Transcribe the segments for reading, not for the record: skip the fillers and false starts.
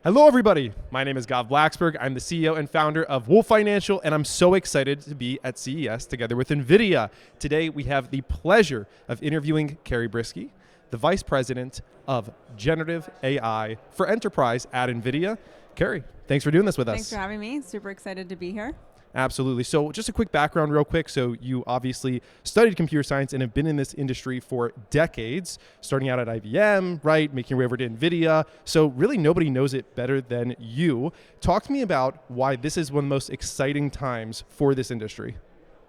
Hello, everybody. My name is Blaxberg. I'm the CEO and founder of Wolf Financial, and I'm so excited to be at CES together with Nvidia. Today, we have the pleasure of interviewing Kari Briski, the Vice President of Generative AI for Enterprise at Nvidia. Kari, thanks for doing this with us. Thanks for having me. Super excited to be here. Absolutely. So just a quick background real quick. So you obviously studied computer science and have been in this industry for decades, starting out at IBM, right? Making your way over to Nvidia. So really nobody knows it better than you. Talk to me about why this is one of the most exciting times for this industry.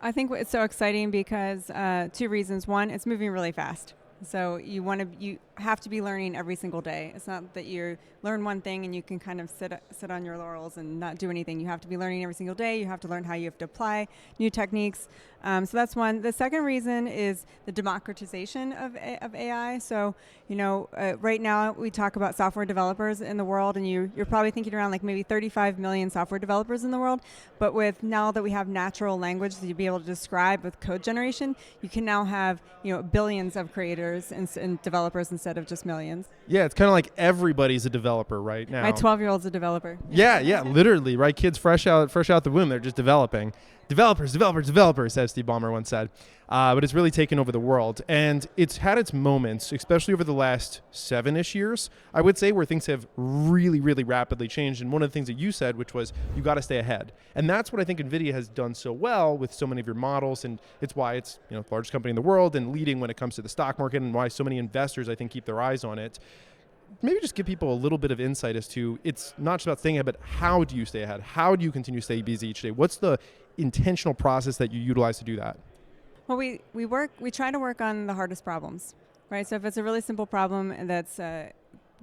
I think it's so exciting because two reasons. One, it's moving really fast. So you have to be learning every single day. It's not that you learn one thing and you can kind of sit on your laurels and not do anything. You have to be learning every single day. You have to learn how you have to apply new techniques. So that's one. The second reason is the democratization of AI. So, right now we talk about software developers in the world, and you're probably thinking around like maybe 35 million software developers in the world. But with now that we have natural language that you'd be able to describe with code generation, you can now have billions of creators and developers instead of just millions. Yeah, it's kind of like everybody's a developer right now. My 12-year-old's a developer. Yeah, literally, right? Kids fresh out the womb, they're just developing. Developers, as Steve Ballmer once said. But it's really taken over the world. And it's had its moments, especially over the last 7-ish years, I would say, where things have really, really rapidly changed. And one of the things that you said, which was you got to stay ahead. And that's what I think Nvidia has done so well with so many of your models. And it's why it's the largest company in the world and leading when it comes to the stock market, and why so many investors, I think, keep their eyes on it. Maybe just give people a little bit of insight as to, it's not just about staying ahead, but how do you stay ahead? How do you continue to stay busy each day? What's the intentional process that you utilize to do that? Well, we try to work on the hardest problems, right? So if it's a really simple problem that's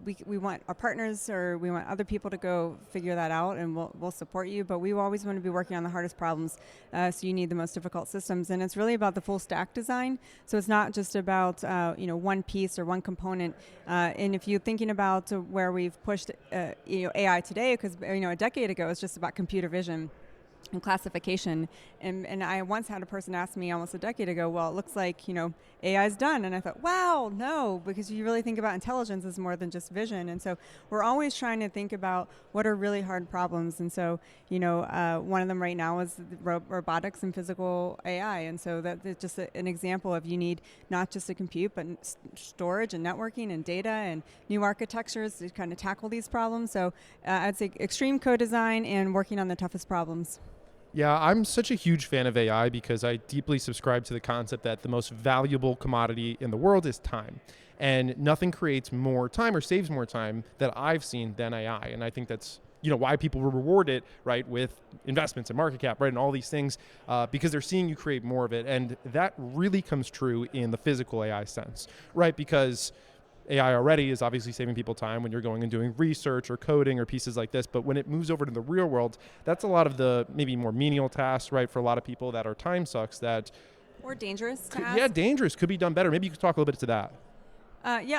we want our partners or we want other people to go figure that out, and we'll support you. But we always want to be working on the hardest problems, so you need the most difficult systems. And it's really about the full stack design. So it's not just about one piece or one component. And if you're thinking about where we've pushed AI today, because a decade ago it's just about computer vision and classification, and I once had a person ask me almost a decade ago, well, it looks like AI's done, and I thought, wow, no, because you really think about intelligence as more than just vision. And so we're always trying to think about what are really hard problems. And so one of them right now is robotics and physical AI, and so that's just an example of you need not just a compute but storage and networking and data and new architectures to kind of tackle these problems. So I'd say extreme co-design and working on the toughest problems. Yeah, I'm such a huge fan of AI because I deeply subscribe to the concept that the most valuable commodity in the world is time. And nothing creates more time or saves more time that I've seen than AI. And I think that's why people will reward it, right, with investments and market cap, right, and all these things, because they're seeing you create more of it. And that really comes true in the physical AI sense, right, because AI already is obviously saving people time when you're going and doing research or coding or pieces like this. But when it moves over to the real world, that's a lot of the maybe more menial tasks, right, for a lot of people that are time sucks that. Or dangerous tasks. tasks. Yeah, dangerous. Could be done better. Maybe you could talk a little bit to that.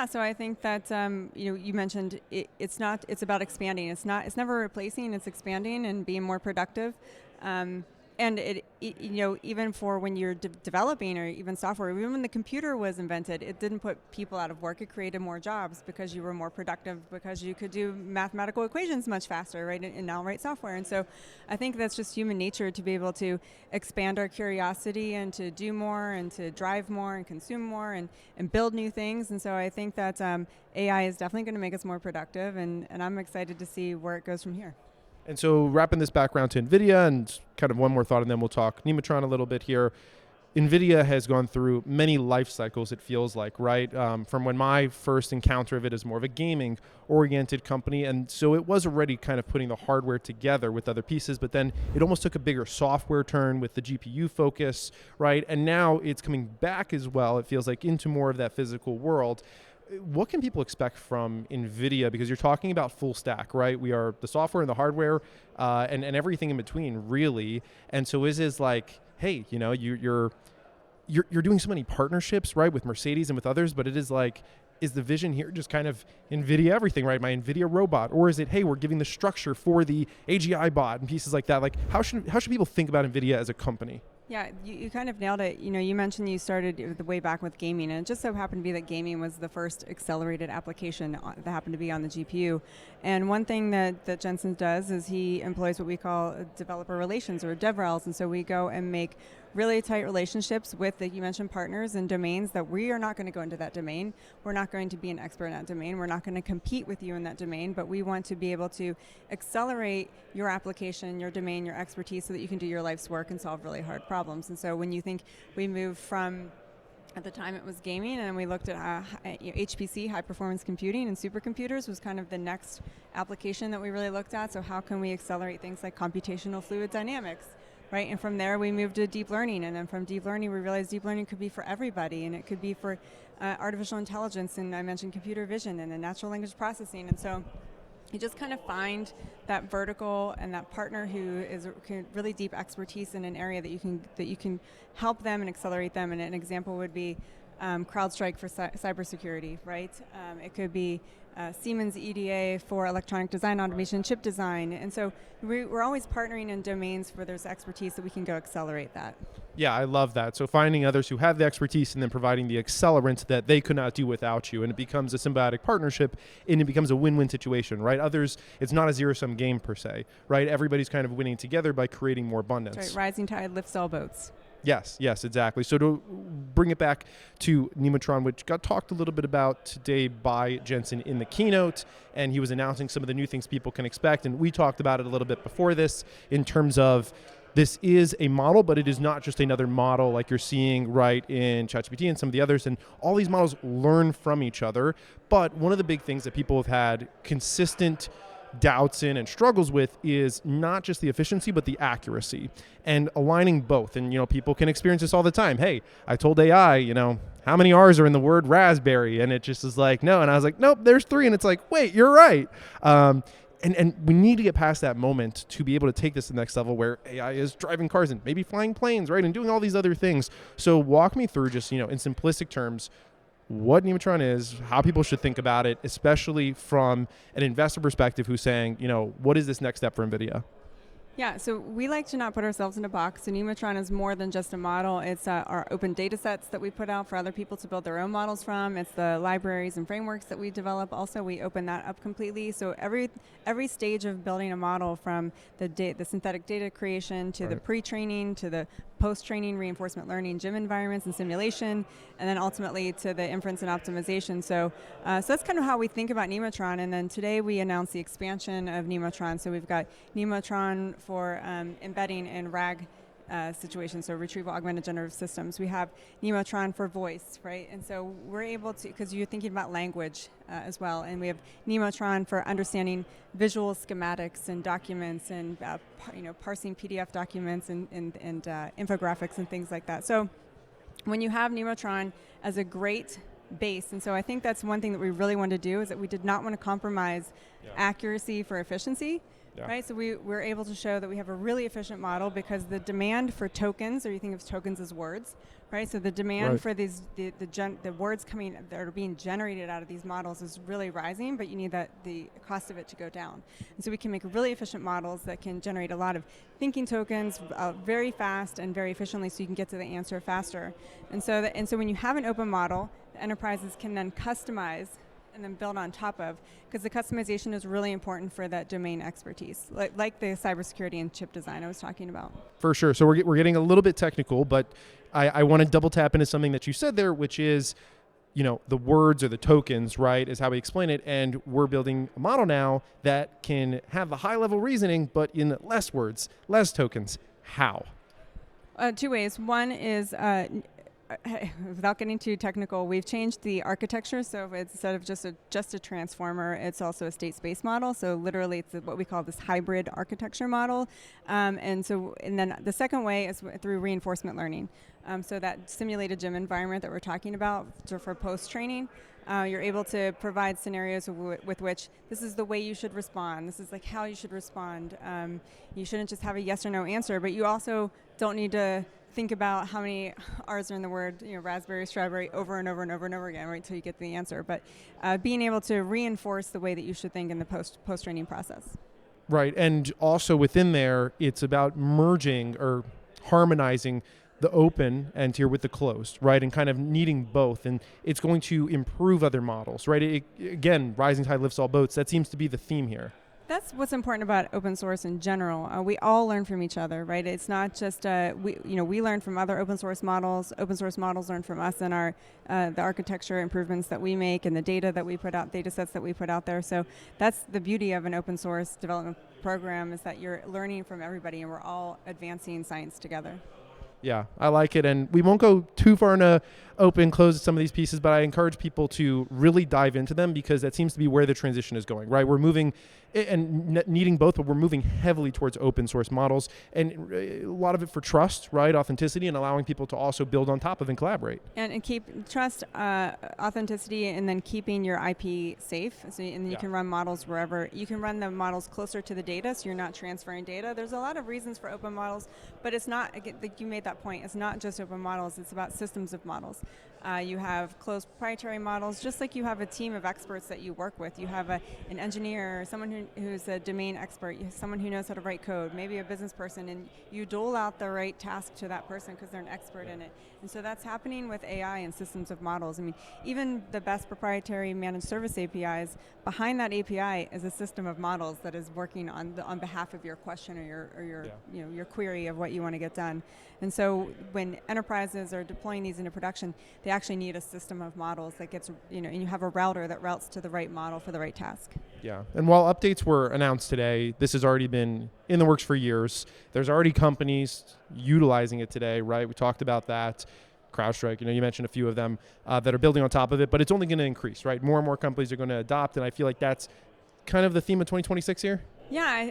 So I think that you mentioned it's about expanding. It's never replacing. It's expanding and being more productive. And it even for when you're developing or even software, even when the computer was invented, it didn't put people out of work. It created more jobs because you were more productive, because you could do mathematical equations much faster, right? And now write software. And so I think that's just human nature to be able to expand our curiosity and to do more and to drive more and consume more and build new things. And so I think that AI is definitely going to make us more productive, and I'm excited to see where it goes from here. And so wrapping this back around to NVIDIA, and kind of one more thought, and then we'll talk Nematron a little bit here. NVIDIA has gone through many life cycles, it feels like, right? From when my first encounter of it as more of a gaming-oriented company, and so it was already kind of putting the hardware together with other pieces, but then it almost took a bigger software turn with the GPU focus, right? And now it's coming back as well, it feels like, into more of that physical world. What can people expect from NVIDIA? Because you're talking about full stack, right? We are the software and the hardware and everything in between, really. And so is like, hey, you're doing so many partnerships, right, with Mercedes and with others, but it is like, is the vision here just kind of NVIDIA everything, right? My NVIDIA robot, or is it, hey, we're giving the structure for the AGI bot and pieces like that? Like, how should people think about NVIDIA as a company? Yeah, you kind of nailed it. You mentioned you started the way back with gaming, and it just so happened to be that gaming was the first accelerated application that happened to be on the GPU. And one thing that Jensen does is he employs what we call developer relations or DevRels, and so we go and make really tight relationships with you mentioned partners and domains that we are not going to go into that domain. We're not going to be an expert in that domain. We're not going to compete with you in that domain, but we want to be able to accelerate your application, your domain, your expertise so that you can do your life's work and solve really hard problems. And so when you think we moved from, at the time it was gaming, and we looked at HPC, high performance computing, and supercomputers was kind of the next application that we really looked at. So how can we accelerate things like computational fluid dynamics? Right, and from there we moved to deep learning, and then from deep learning we realized deep learning could be for everybody, and it could be for artificial intelligence, and I mentioned computer vision and then natural language processing. And so you just kind of find that vertical and that partner who is really deep expertise in an area that you can help them and accelerate them. And an example would be CrowdStrike for cybersecurity, right? It could be Siemens EDA for electronic design, automation, chip design. And so we're always partnering in domains where there's expertise that we can go accelerate that. Yeah, I love that. So finding others who have the expertise and then providing the accelerant that they could not do without you. And it becomes a symbiotic partnership, and it becomes a win-win situation, right? Others, it's not a zero-sum game per se, right? Everybody's kind of winning together by creating more abundance. That's right, rising tide lifts all boats. Yes, exactly. So to bring it back to Nemotron, which got talked a little bit about today by Jensen in the keynote, and he was announcing some of the new things people can expect, and we talked about it a little bit before this in terms of this is a model, but it is not just another model like you're seeing right in ChatGPT and some of the others, and all these models learn from each other. But one of the big things that people have had consistent doubts in and struggles with is not just the efficiency, but the accuracy and aligning both. And, people can experience this all the time. Hey, I told AI, how many R's are in the word raspberry? And it just is like, no. And I was like, nope, there's 3. And it's like, wait, you're right. And we need to get past that moment to be able to take this to the next level where AI is driving cars and maybe flying planes, right? And doing all these other things. So walk me through just, in simplistic terms, what Nemotron is, how people should think about it, especially from an investor perspective who's saying, what is this next step for NVIDIA? Yeah, so we like to not put ourselves in a box. So Nemotron is more than just a model. It's our open data sets that we put out for other people to build their own models from. It's the libraries and frameworks that we develop. Also, we open that up completely. So every stage of building a model, from the synthetic data creation to the pre-training to the post-training reinforcement learning gym environments and simulation, and then ultimately to the inference and optimization. So that's kind of how we think about Nemotron. And then today we announced the expansion of Nemotron. So we've got Nemotron for embedding in RAG situations, so retrieval augmented generative systems. We have Nemotron for voice, right? And so we're able to, because you're thinking about language as well, and we have Nemotron for understanding visual schematics and documents and parsing PDF documents and infographics and things like that. So when you have Nemotron as a great base, and so I think that's one thing that we really wanted to do, is that we did not want to compromise accuracy for efficiency. Yeah. Right, so we're able to show that we have a really efficient model because the demand for tokens, or you think of tokens as words, right? So the demand for these the words coming that are being generated out of these models is really rising, but you need the cost of it to go down. And so we can make really efficient models that can generate a lot of thinking tokens very fast and very efficiently, so you can get to the answer faster. And so when you have an open model, the enterprises can then customize and then build on top of, because the customization is really important for that domain expertise, like the cybersecurity and chip design I was talking about. For sure. So we're getting a little bit technical, but I want to double tap into something that you said there, which is, the words or the tokens, right, is how we explain it. And we're building a model now that can have the high level reasoning, but in less words, less tokens. How? 2 ways. One is, without getting too technical, we've changed the architecture. So it's, instead of just a transformer, it's also a state space model. So literally, it's what we call this hybrid architecture model. And then the second way is through reinforcement learning. So that simulated gym environment that we're talking about for post-training, you're able to provide scenarios with which this is the way you should respond. This is like how you should respond. You shouldn't just have a yes or no answer, but you also don't need to think about how many R's are in the word, raspberry, strawberry, over and over and over and over again, right, until you get the answer. But being able to reinforce the way that you should think in the post-training process. Right, and also within there, it's about merging or harmonizing the open end here with the closed, right? And kind of needing both. And it's going to improve other models, right? Again, rising tide lifts all boats. That seems to be the theme here. That's what's important about open source in general. We all learn from each other, right? It's not just we learn from other open source models. Open source models learn from us and our the architecture improvements that we make and the data that we put out, data sets that we put out there. So that's the beauty of an open source development program, is that you're learning from everybody and we're all advancing science together. Yeah, I like it. And we won't go too far into open, close some of these pieces, but I encourage people to really dive into them because that seems to be where the transition is going, right? We're moving and needing both, but we're moving heavily towards open source models, and a lot of it for trust, right? Authenticity, and allowing people to also build on top of and collaborate. And keep trust, authenticity, and then keeping your IP safe. So, and then you can run models wherever. You can run the models closer to the data, so you're not transferring data. There's a lot of reasons for open models, but it's not, like you made that point, it's not just open models, it's about systems of models. You have closed proprietary models, just like you have a team of experts that you work with. You have an engineer, someone who's a domain expert, you have someone who knows how to write code, maybe a business person, and you dole out the right task to that person because they're an expert in it. And so that's happening with AI and systems of models. I mean, even the best proprietary managed service APIs, behind that API is a system of models that is working on behalf of your question or your query of what you want to get done. And so when enterprises are deploying these into production, they actually need a system of models that gets, and you have a router that routes to the right model for the right task. Yeah, and while updates were announced today, this has already been in the works for years. There's already companies utilizing it today, right? We talked about that. CrowdStrike, you mentioned a few of them that are building on top of it, but it's only going to increase, right? More and more companies are going to adopt, and I feel like that's kind of the theme of 2026 here. Yeah,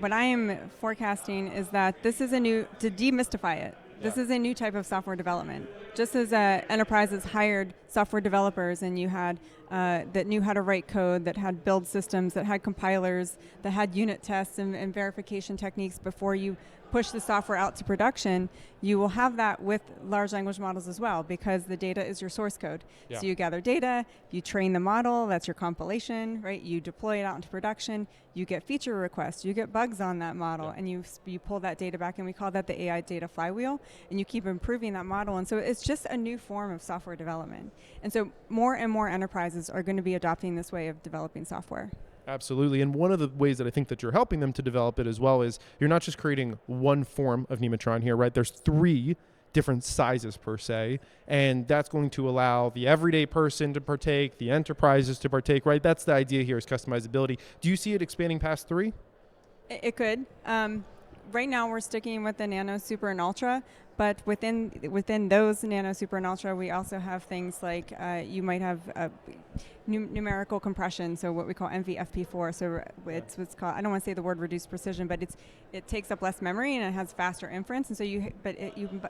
what I am forecasting is that this is to demystify it. This is a new type of software development. Just as enterprises hired software developers and you had that knew how to write code, that had build systems, that had compilers, that had unit tests and verification techniques before you push the software out to production, you will have that with large language models as well, because the data is your source code. Yeah. So you gather data, you train the model, that's your compilation, right? You deploy it out into production, you get feature requests, you get bugs on that model, and you pull that data back, and we call that the AI data flywheel, and you keep improving that model. And so it's just a new form of software development. And so more and more enterprises are going to be adopting this way of developing software. Absolutely. And one of the ways that I think that you're helping them to develop it as well is you're not just creating one form of Nematron here, right? There's 3 different sizes per se, and that's going to allow the everyday person to partake, the enterprises to partake, right? That's the idea here, is customizability. Do you see it expanding past 3? It could. Right now we're sticking with the Nano, Super, and Ultra, but within those Nano, Super, and Ultra, we also have things like you might have numerical compression, so what we call NVFP4. So it's what's called, I don't want to say the word reduced precision, but it takes up less memory and it has faster inference, and so you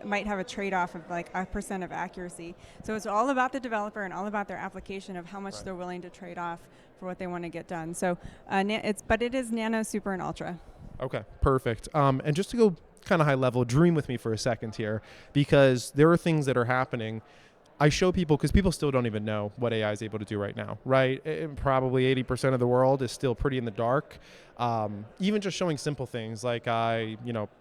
might have a trade-off of like 1% of accuracy. So it's all about the developer and all about their application of how much they're willing to trade off for what they want to get done. So it is Nano, Super, and Ultra. Okay, perfect. And just to go kind of high level, dream with me for a second here, because there are things that are happening. I show people, because people still don't even know what AI is able to do right now, right? Probably 80% of the world is still pretty in the dark. Even just showing simple things like I,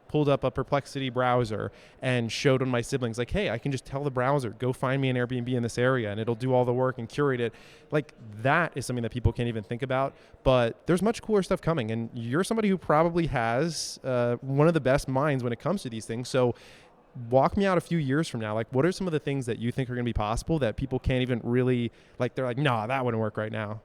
pulled up a Perplexity browser and showed on my siblings, like, hey, I can just tell the browser, go find me an Airbnb in this area, and it'll do all the work and curate it. Like, that is something that people can't even think about. But there's much cooler stuff coming, and you're somebody who probably has one of the best minds when it comes to these things. So walk me out a few years from now. Like, what are some of the things that you think are going to be possible that people can't even really, like, they're like, no, that wouldn't work right now?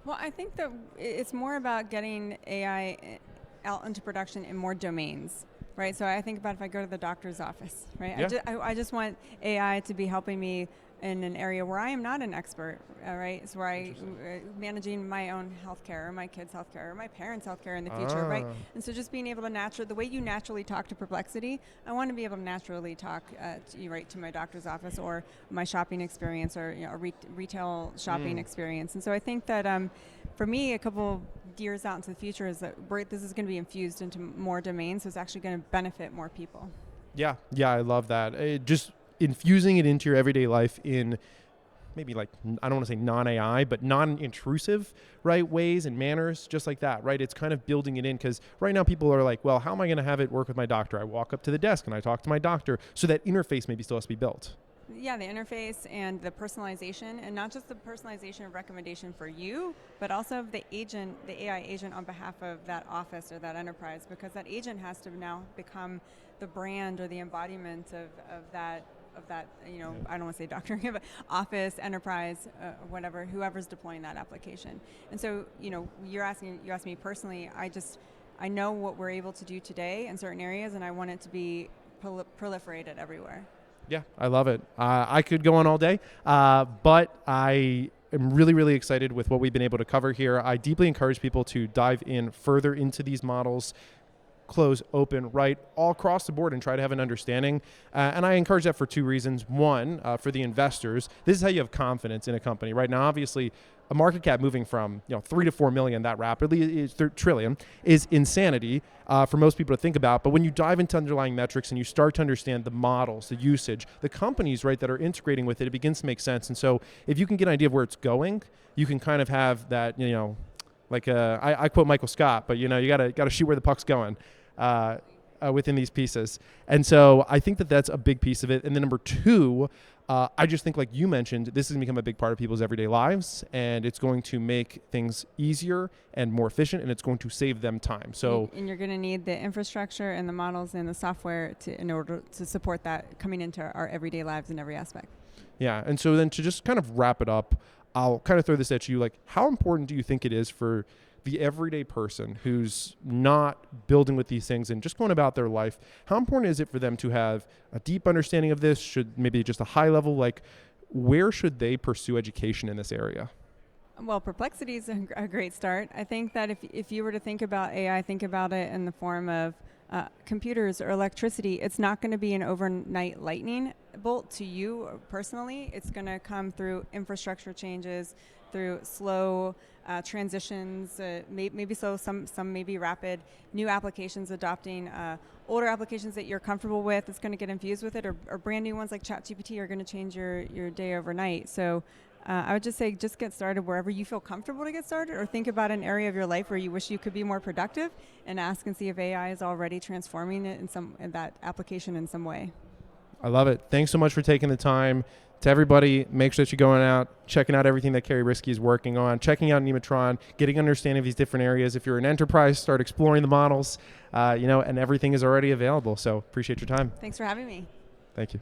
Well, I think that it's more about getting AI out into production in more domains, right? So I think about if I go to the doctor's office, right? Yeah. I just want AI to be helping me in an area where I am not an expert, right? So where I managing my own healthcare, or my kids' healthcare, or my parents' healthcare in the future, right? And so just being able to the way you naturally talk to Perplexity, I want to be able to naturally talk to my doctor's office, or my shopping experience, or a retail shopping experience. And so I think that for me, a couple years out into the future is that this is going to be infused into more domains, so it's actually going to benefit more people. Yeah, I love that. Just infusing it into your everyday life in maybe like, I don't want to say non-AI, but non-intrusive, right, ways and manners, just like that, right? It's kind of building it in, because right now people are like, well, how am I going to have it work with my doctor? I walk up to the desk and I talk to my doctor. So that interface maybe still has to be built. Yeah, the interface and the personalization, and not just the personalization of recommendation for you, but also of the agent, the AI agent on behalf of that office or that enterprise, because that agent has to now become the brand or the embodiment of that, you know, I don't want to say doctor, but office, enterprise, whatever, whoever's deploying that application. And so, you know, you asked me personally, I know what we're able to do today in certain areas, and I want it to be proliferated everywhere. Yeah, I love it. I could go on all day, but I am really, really excited with what we've been able to cover here. I deeply encourage people to dive in further into these models, close, open, right, all across the board, and try to have an understanding. And I encourage that for two reasons. One, for the investors, this is how you have confidence in a company. Right now, obviously, a market cap moving from 3 to 4 million that rapidly, is trillion, is insanity for most people to think about. But when you dive into underlying metrics and you start to understand the models, the usage, the companies, right, that are integrating with it, it begins to make sense. And so if you can get an idea of where it's going, you can kind of have that, like I quote Michael Scott, but you gotta shoot where the puck's going within these pieces. And so I think that that's a big piece of it. And then number two, I just think, like you mentioned, this is going to become a big part of people's everyday lives, and it's going to make things easier and more efficient, and it's going to save them time. So, and you're going to need the infrastructure and the models and the software in order to support that coming into our everyday lives in every aspect. Yeah. And so then to just kind of wrap it up, I'll kind of throw this at you. Like, how important do you think it is for the everyday person who's not building with these things and just going about their life? How important is it for them to have a deep understanding of this? Should maybe just a high level, like where should they pursue education in this area? Well, Perplexity is a great start. I think that if you were to think about AI, think about it in the form of computers or electricity. It's not going to be an overnight lightning bolt to you personally. It's going to come through infrastructure changes, through slow transitions, maybe slow, some maybe rapid, new applications adopting older applications that you're comfortable with. It's going to get infused with it, or brand new ones like ChatGPT are going to change your day overnight. So I would just say, just get started wherever you feel comfortable to get started, or think about an area of your life where you wish you could be more productive, and ask and see if AI is already transforming it in that application in some way. I love it. Thanks so much for taking the time. To everybody, make sure that you're going out, checking out everything that Kari Briski is working on, checking out Nematron, getting understanding of these different areas. If you're an enterprise, start exploring the models, and everything is already available. So appreciate your time. Thanks for having me. Thank you.